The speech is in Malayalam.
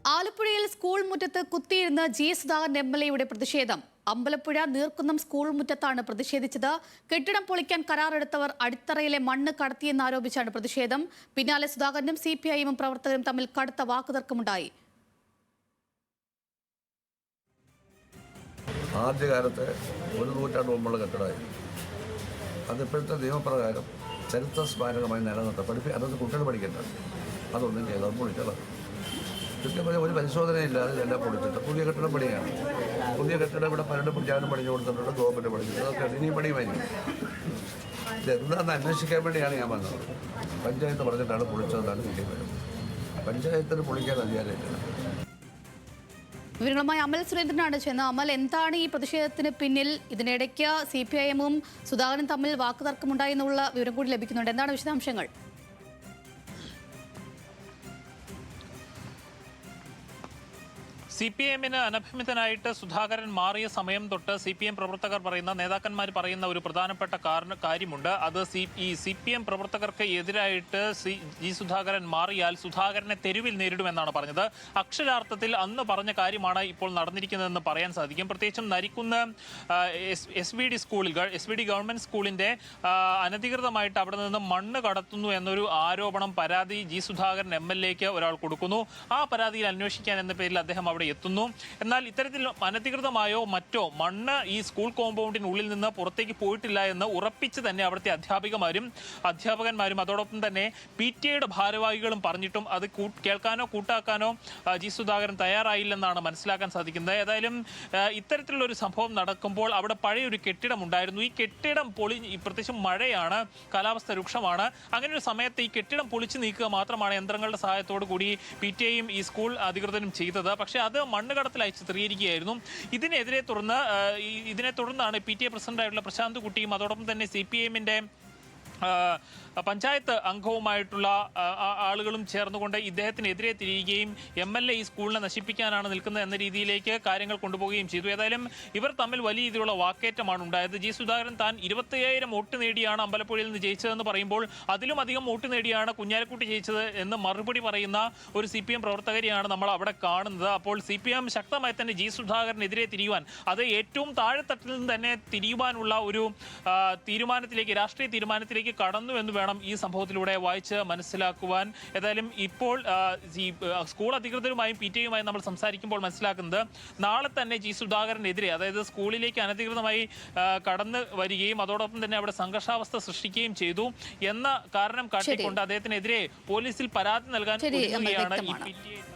ആലപ്പുഴയിൽ സ്കൂൾ മുറ്റത്ത് കുത്തിയിരുന്ന് ജി സുധാകരൻ എംഎൽഎയുടെ പ്രതിഷേധം. അമ്പലപ്പുഴ നീർക്കുന്നം സ്കൂൾ മുറ്റത്താണ് പ്രതിഷേധിച്ചത്. കെട്ടിടം പൊളിക്കാൻ കരാറെടുത്തവർ അടിത്തറയിലെ മണ്ണ് കടത്തിയെന്നാരോപിച്ചാണ് പ്രതിഷേധം. പിന്നാലെ സുധാകരനും സിപിഐഎമ്മും പ്രവർത്തകരും തമ്മിൽ കടുത്ത വാക്കുതർക്കമുണ്ടായി. ആദ്യകാലത്ത് ഒരു നൂറ്റാണ്ട് മുമ്പുള്ള കെട്ടിടമായിരുന്നു. അതിപ്പോഴത്തെ നിയമപ്രകാരം ചരിത്ര സ്മാരകമായി നിലനിർത്താൻ അതൊന്ന് കുട്ടികൾ പഠിക്കേണ്ടത്. അതൊന്നും ചെയ്തത് പൊളിച്ചത്. കൃത്യമായ ഒരു പരിശോധനയില്ലാതെ ഇതെല്ലാം പൊളിച്ചിട്ട് പുതിയ കെട്ടിടം പണിയാണ്. പുതിയ കെട്ടിടം ഇവിടെ പലരും പിടിച്ചാലും പണിഞ്ഞു കൊടുത്തിട്ടുണ്ട്. ഗവൺമെൻറ് പഠിച്ചിട്ട് അതൊക്കെ ഇനിയും പണിയുമായിരിക്കും. ഇതെന്താണെന്ന് അന്വേഷിക്കാൻ വേണ്ടിയാണ് ഞാൻ വന്നത്. പഞ്ചായത്ത് പറഞ്ഞിട്ടാണ് പൊളിച്ചതെന്നാണ് കിട്ടിയ വരും. പഞ്ചായത്തിന് പൊളിക്കാൻ അധികാരമില്ല. വിവരങ്ങളുമായി അമൽ സുരേന്ദ്രനാണ് ചെന്ന്. അമൽ, എന്താണ് ഈ പ്രതിഷേധത്തിന് പിന്നിൽ? ഇതിനിടയ്ക്ക് സിപിഐഎമ്മും സുധാകരനും തമ്മിൽ വാക്കുതർക്കമുണ്ടായി എന്നുള്ള വിവരം കൂടി ലഭിക്കുന്നുണ്ട്. എന്താണ് വിശദാംശങ്ങൾ? സിപിഎമ്മിന് അനഭിമിതനായിട്ട് സുധാകരൻ മാറിയ സമയം തൊട്ട് സിപിഎം പ്രവർത്തകർ പറയുന്ന, നേതാക്കന്മാർ പറയുന്ന ഒരു പ്രധാനപ്പെട്ട കാര്യമുണ്ട്. അത് ഈ സിപിഎം പ്രവർത്തകർക്ക് എതിരായിട്ട് ജി സുധാകരൻ മാറിയാൽ സുധാകരനെ തെരുവിൽ നേരിടുമെന്നാണ് പറഞ്ഞത്. അക്ഷരാർത്ഥത്തിൽ അന്ന് പറഞ്ഞ കാര്യമാണ് ഇപ്പോൾ നടന്നിരിക്കുന്നതെന്ന് പറയാൻ സാധിക്കും. പ്രത്യേകിച്ചും Narikkunnu S V D government സ്കൂളിന്റെ അനധികൃതമായിട്ട് അവിടെ നിന്ന് മണ്ണ് കടത്തുന്നു എന്നൊരു ആരോപണം, പരാതി ജി സുധാകരൻ എംഎൽഎക്ക് ഒരാൾ കൊടുക്കുന്നു. ആ പരാതിയിൽ അന്വേഷിക്കാൻ എന്ന പേരിൽ അദ്ദേഹം അവിടെ എത്തുന്നു. എന്നാൽ ഇത്തരത്തിൽ അനധികൃതമായോ മറ്റോ മണ്ണ് ഈ സ്കൂൾ കോമ്പൗണ്ടിനുള്ളിൽ നിന്ന് പുറത്തേക്ക് പോയിട്ടില്ല എന്ന് ഉറപ്പിച്ച് തന്നെ അവിടുത്തെ അധ്യാപകന്മാരും അതോടൊപ്പം തന്നെ PTA ഭാരവാഹികളും പറഞ്ഞിട്ടും അത് കേൾക്കാനോ കൂട്ടാക്കാനോ ജി സുധാകരൻ തയ്യാറായില്ലെന്നാണ് മനസ്സിലാക്കാൻ സാധിക്കുന്നത്. ഏതായാലും ഇത്തരത്തിലുള്ള ഒരു സംഭവം നടക്കുമ്പോൾ അവിടെ പഴയൊരു കെട്ടിടം ഉണ്ടായിരുന്നു. ഈ കെട്ടിടം പ്രത്യേകിച്ചും മഴയാണ്, കാലാവസ്ഥ രൂക്ഷമാണ്. അങ്ങനെ ഒരു സമയത്ത് ഈ കെട്ടിടം പൊളിച്ചു നീക്കുക മാത്രമാണ് യന്ത്രങ്ങളുടെ സഹായത്തോടു കൂടി PTA ഈ സ്കൂൾ അധികൃതരും ചെയ്തത്. പക്ഷേ അത് മണ്ണ് കടത്തിലായി ചിത്രീകരിക്കുകയായിരുന്നു. ഇതിനെ തുടർന്നാണ് PTA പ്രസിഡന്റായിട്ടുള്ള പ്രശാന്ത് കുട്ടിയും അതോടൊപ്പം തന്നെ CPIഎമ്മിന്റെ പഞ്ചായത്ത് അംഗവുമായിട്ടുള്ള ആളുകളും ചേർന്നുകൊണ്ട് ഇദ്ദേഹത്തിനെതിരെ തിരിയുകയും MLA ഈ സ്കൂളിനെ നശിപ്പിക്കാനാണ് നിൽക്കുന്നത് എന്ന രീതിയിലേക്ക് കാര്യങ്ങൾ കൊണ്ടുപോവുകയും ചെയ്തു. ഏതായാലും ഇവർ തമ്മിൽ വലിയ രീതിയിലുള്ള വാക്കേറ്റമാണ് ഉണ്ടായത്. ജി സുധാകരൻ താൻ 25,000 വോട്ട് നേടിയാണ് അമ്പലപ്പുഴയിൽ നിന്ന് ജയിച്ചതെന്ന് പറയുമ്പോൾ അതിലും അധികം വോട്ട് നേടിയാണ് കുഞ്ഞാലിക്കുട്ടി ജയിച്ചത് എന്ന് മറുപടി പറയുന്ന ഒരു CPM പ്രവർത്തകരെയാണ് നമ്മൾ അവിടെ കാണുന്നത്. അപ്പോൾ CPM ശക്തമായി തന്നെ ജി സുധാകരനെതിരെ തിരിയുവാൻ, അത് ഏറ്റവും താഴെത്തട്ടിൽ നിന്ന് തന്നെ തിരിയുവാനുള്ള ഒരു രാഷ്ട്രീയ തീരുമാനത്തിലേക്ക് കടന്നു എന്ന് വേണം ഈ സംഭവത്തിലൂടെ വായിച്ച് മനസ്സിലാക്കുവാൻ. ഏതായാലും ഇപ്പോൾ സ്കൂൾ അധികൃതരുമായും PTA നമ്മൾ സംസാരിക്കുമ്പോൾ മനസ്സിലാക്കുന്നത് നാളെ തന്നെ ജി സുധാകരനെതിരെ, അതായത് സ്കൂളിലേക്ക് അനധികൃതമായി കടന്നു വരികയും അതോടൊപ്പം തന്നെ അവിടെ സംഘർഷാവസ്ഥ സൃഷ്ടിക്കുകയും ചെയ്തു എന്ന കാരണം കാട്ടിക്കൊണ്ട് അദ്ദേഹത്തിനെതിരെ പോലീസിൽ പരാതി നൽകാൻ ഒരുങ്ങുകയാണ് ഈ PTA.